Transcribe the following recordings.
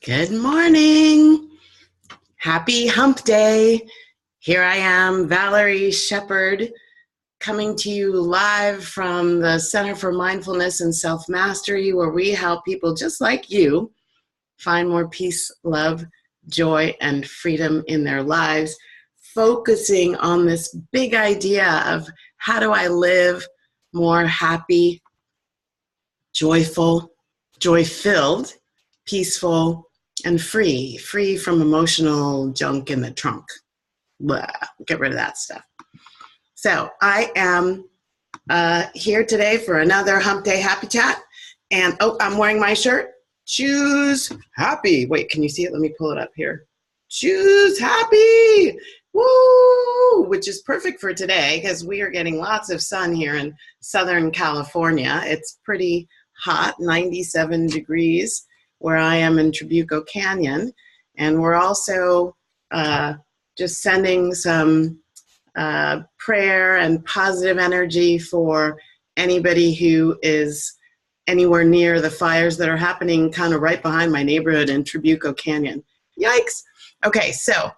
Good morning. Happy Hump Day. Here I am, Valerie Sheppard, coming to you live from the Center for Mindfulness and Self-Mastery, where we help people just like you find more peace, love, joy, and freedom in their lives, focusing on this big idea of how do I live more happy, joyful, joy-filled, peaceful, and free from emotional junk in the trunk. Blah, get rid of that stuff. So I am here today for another Hump Day Happy Chat. And I'm wearing my shirt. Choose happy. Wait, can you see it? Let me pull it up here. Choose happy. Woo! Which is perfect for today because we are getting lots of sun here in Southern California. It's pretty hot, 97 degrees. Where I am in Trabuco Canyon, and we're also just sending some prayer and positive energy for anybody who is anywhere near the fires that are happening kind of right behind my neighborhood in Trabuco Canyon. Yikes. Okay, so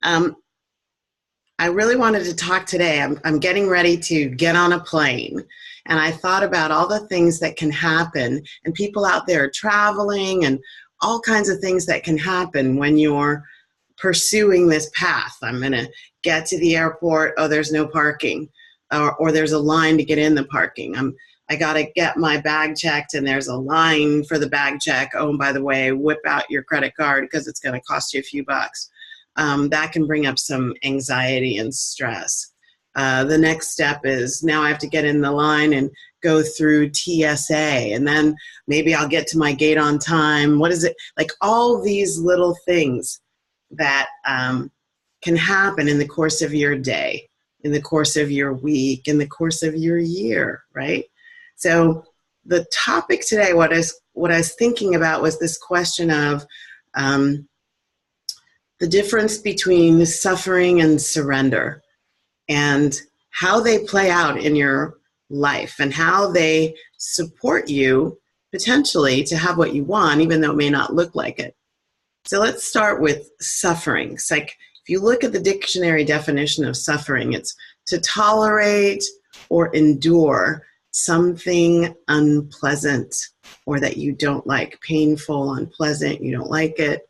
I really wanted to talk today. I'm getting ready to get on a plane. And I thought about all the things that can happen, and people out there traveling and all kinds of things that can happen when you're pursuing this path. I'm going to get to the airport. Oh, there's no parking, or there's a line to get in the parking. I got to get my bag checked, and there's a line for the bag check. Oh, and by the way, whip out your credit card because it's going to cost you a few bucks. That can bring up some anxiety and stress. The next step is now I have to get in the line and go through TSA, and then maybe I'll get to my gate on time. What is it? Like all these little things that can happen in the course of your day, in the course of your week, in the course of your year, right? So the topic today, what I was thinking about was this question of the difference between suffering and surrender, and how they play out in your life and how they support you potentially to have what you want, even though it may not look like it. So let's start with suffering. It's like, if you look at the dictionary definition of suffering, it's to tolerate or endure something unpleasant or that you don't like, painful, unpleasant, you don't like it.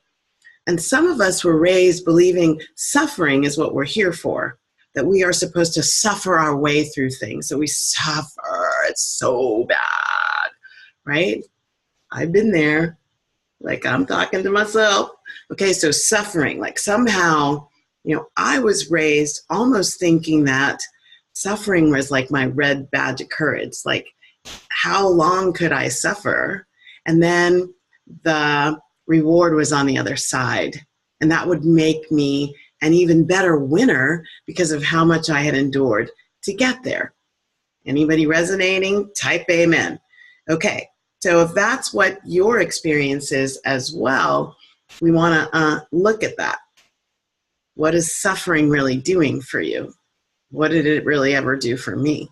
And some of us were raised believing suffering is what we're here for, that we are supposed to suffer our way through things. So we suffer, it's so bad, right? I've been there, like I'm talking to myself. Okay, so suffering, like somehow, I was raised almost thinking that suffering was like my red badge of courage. Like, how long could I suffer? And then the reward was on the other side. And that would make me an even better winner because of how much I had endured to get there. Anybody resonating? Type amen. Okay, so if that's what your experience is as well, we want to look at that. What is suffering really doing for you? What did it really ever do for me?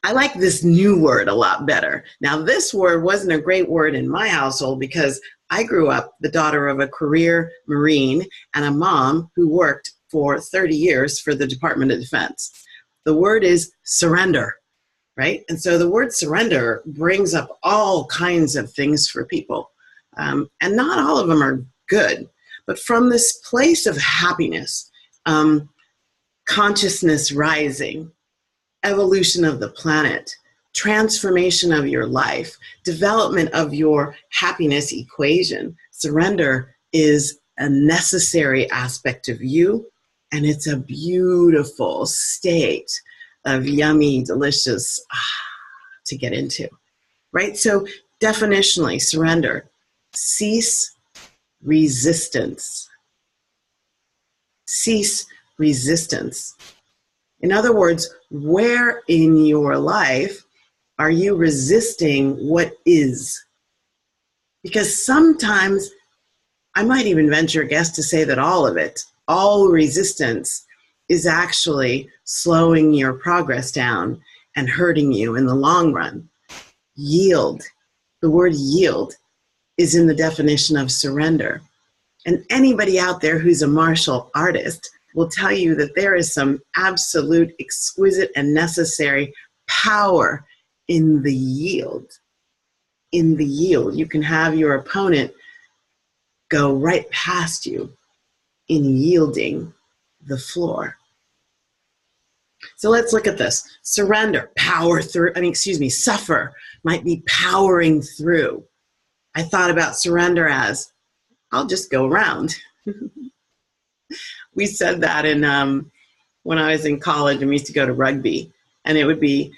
I like this new word a lot better. Now, this word wasn't a great word in my household because I grew up the daughter of a career Marine and a mom who worked for 30 years for the Department of Defense. The word is surrender, right? And so the word surrender brings up all kinds of things for people. And not all of them are good, but from this place of happiness, consciousness rising, evolution of the planet, transformation of your life, development of your happiness equation. Surrender is a necessary aspect of you, and it's a beautiful state of yummy, delicious to get into, right? So definitionally, surrender, cease resistance. Cease resistance. In other words, where in your life are you resisting what is? Because sometimes, I might even venture a guess to say that all of it, all resistance is actually slowing your progress down and hurting you in the long run. Yield. The word yield is in the definition of surrender. And anybody out there who's a martial artist will tell you that there is some absolute, exquisite, and necessary power in the yield. In the yield. You can have your opponent go right past you in yielding the floor. So let's look at this. Surrender, suffer might be powering through. I thought about surrender as, I'll just go around. We said that in when I was in college and we used to go to rugby, and it would be,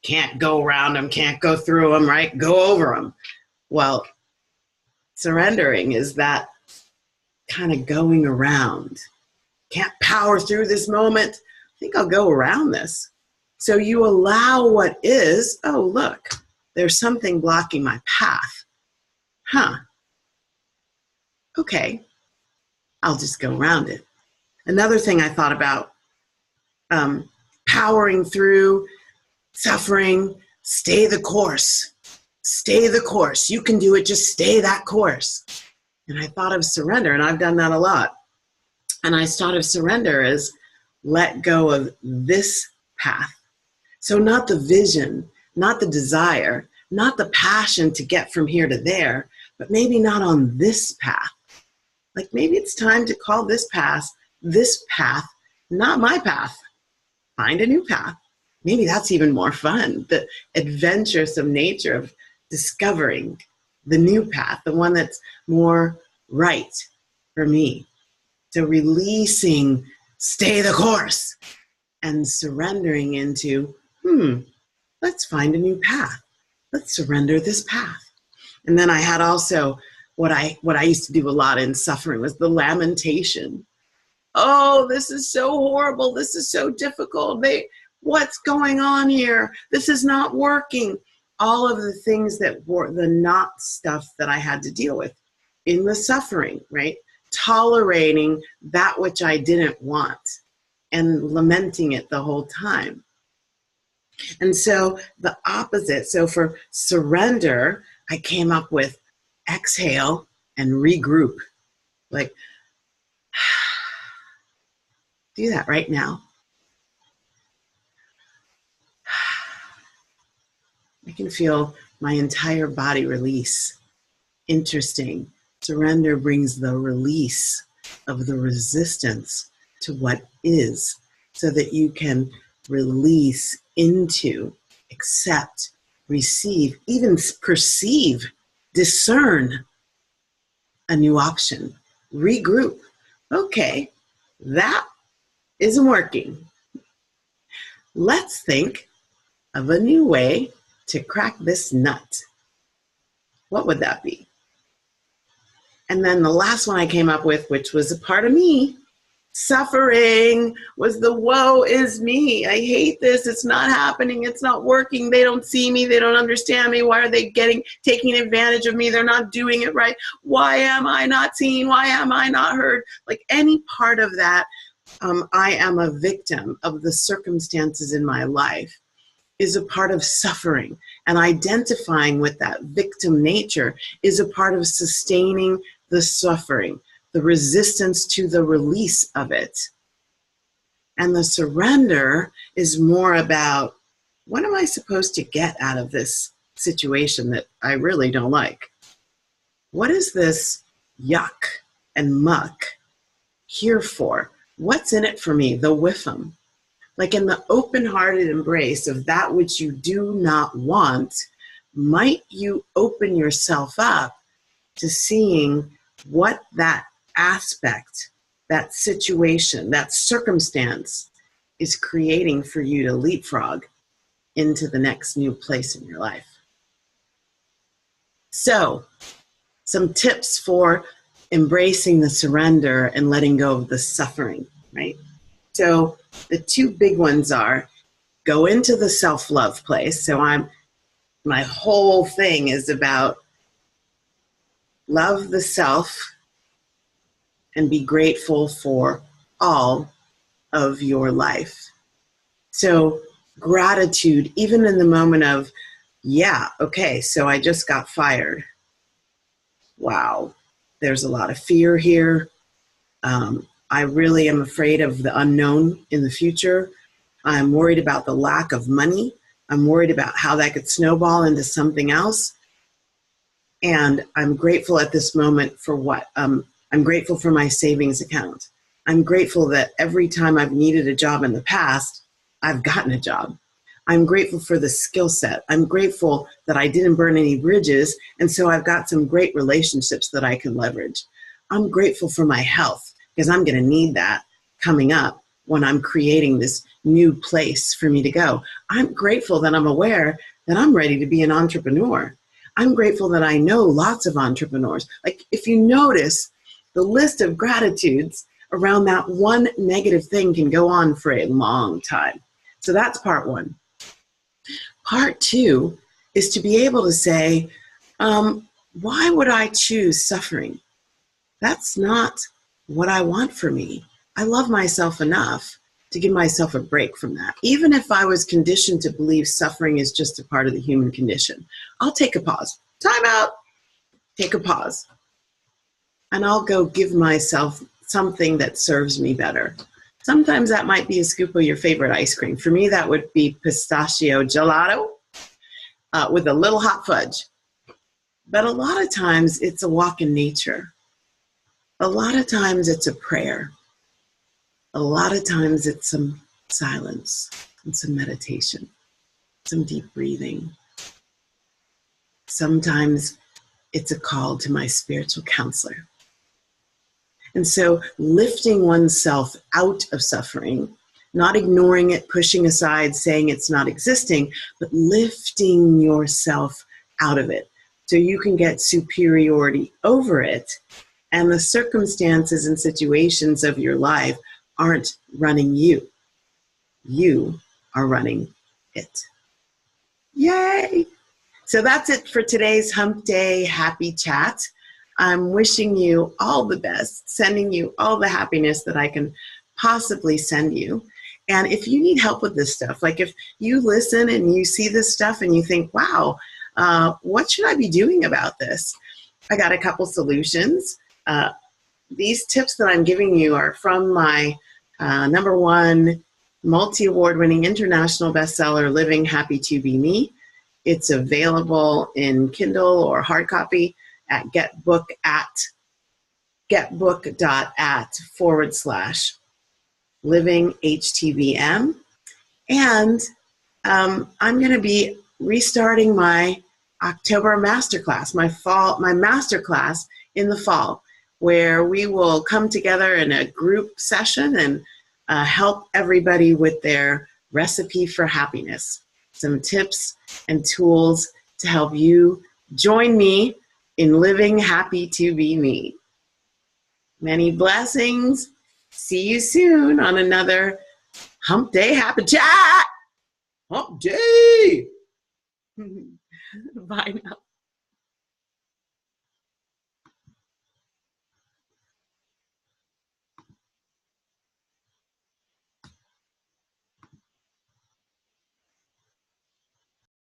can't go around them, can't go through them, right? Go over them. Well, surrendering is that kind of going around. Can't power through this moment. I think I'll go around this. So you allow what is, oh, look, there's something blocking my path. Huh. Okay, I'll just go around it. Another thing I thought about, powering through, suffering, stay the course. Stay the course. You can do it. Just stay that course. And I thought of surrender, and I've done that a lot. And I thought of surrender as let go of this path. So not the vision, not the desire, not the passion to get from here to there, but maybe not on this path. Like maybe it's time to call this path, not my path. Find a new path. Maybe that's even more fun, the adventuresome nature of discovering the new path, the one that's more right for me. So releasing, stay the course, and surrendering into, let's find a new path. Let's surrender this path. And then I had also what I used to do a lot in suffering was the lamentation. Oh, this is so horrible. This is so difficult. What's going on here? This is not working. All of the things that were the not stuff that I had to deal with in the suffering, right? Tolerating that which I didn't want and lamenting it the whole time. And so the opposite, so for surrender, I came up with exhale and regroup. Like, do that right now. I can feel my entire body release. Interesting. Surrender brings the release of the resistance to what is, so that you can release into, accept, receive, even perceive, discern a new option. Regroup. Okay, that isn't working. Let's think of a new way to crack this nut. What would that be? And then the last one I came up with, which was a part of me, suffering, was the woe is me. I hate this. It's not happening. It's not working. They don't see me. They don't understand me. Why are they taking advantage of me? They're not doing it right. Why am I not seen? Why am I not heard? Like any part of that, I am a victim of the circumstances in my life, is a part of suffering. And identifying with that victim nature is a part of sustaining the suffering, the resistance to the release of it. And the surrender is more about, what am I supposed to get out of this situation that I really don't like? What is this yuck and muck here for? What's in it for me? The whiffum. Like in the open-hearted embrace of that which you do not want, might you open yourself up to seeing what that aspect, that situation, that circumstance is creating for you to leapfrog into the next new place in your life. So, some tips for embracing the surrender and letting go of the suffering, right? So the two big ones are go into the self-love place. So my whole thing is about love the self and be grateful for all of your life. So gratitude, even in the moment of, yeah, okay, so I just got fired. wow, there's a lot of fear here. I really am afraid of the unknown in the future. I'm worried about the lack of money. I'm worried about how that could snowball into something else. And I'm grateful at this moment for what? I'm grateful for my savings account. I'm grateful that every time I've needed a job in the past, I've gotten a job. I'm grateful for the skill set. I'm grateful that I didn't burn any bridges, and so I've got some great relationships that I can leverage. I'm grateful for my health, because I'm going to need that coming up when I'm creating this new place for me to go. I'm grateful that I'm aware that I'm ready to be an entrepreneur. I'm grateful that I know lots of entrepreneurs. Like, if you notice, the list of gratitudes around that one negative thing can go on for a long time. So that's part one. Part two is to be able to say, why would I choose suffering? That's not what I want for me. I love myself enough to give myself a break from that. Even if I was conditioned to believe suffering is just a part of the human condition, I'll take a pause. Time out. Take a pause. And I'll go give myself something that serves me better. Sometimes that might be a scoop of your favorite ice cream. For me, that would be pistachio gelato with a little hot fudge. But a lot of times it's a walk in nature. A lot of times it's a prayer. A lot of times it's some silence and some meditation, some deep breathing. Sometimes it's a call to my spiritual counselor. And so lifting oneself out of suffering, not ignoring it, pushing aside, saying it's not existing, but lifting yourself out of it so you can get superiority over it, and the circumstances and situations of your life aren't running you. You are running it. Yay! So that's it for today's Hump Day Happy Chat. I'm wishing you all the best, sending you all the happiness that I can possibly send you. And if you need help with this stuff, like if you listen and you see this stuff and you think, wow, what should I be doing about this? I got a couple solutions. These tips that I'm giving you are from my #1 multi-award-winning international bestseller, Living Happy to Be Me. It's available in Kindle or hard copy at getbook@/livinghtbm. And I'm going to be restarting my October masterclass, my masterclass in the fall, where we will come together in a group session and help everybody with their recipe for happiness. Some tips and tools to help you join me in living happy to be me. Many blessings. See you soon on another Hump Day Happy Chat. Hump Day. Bye now.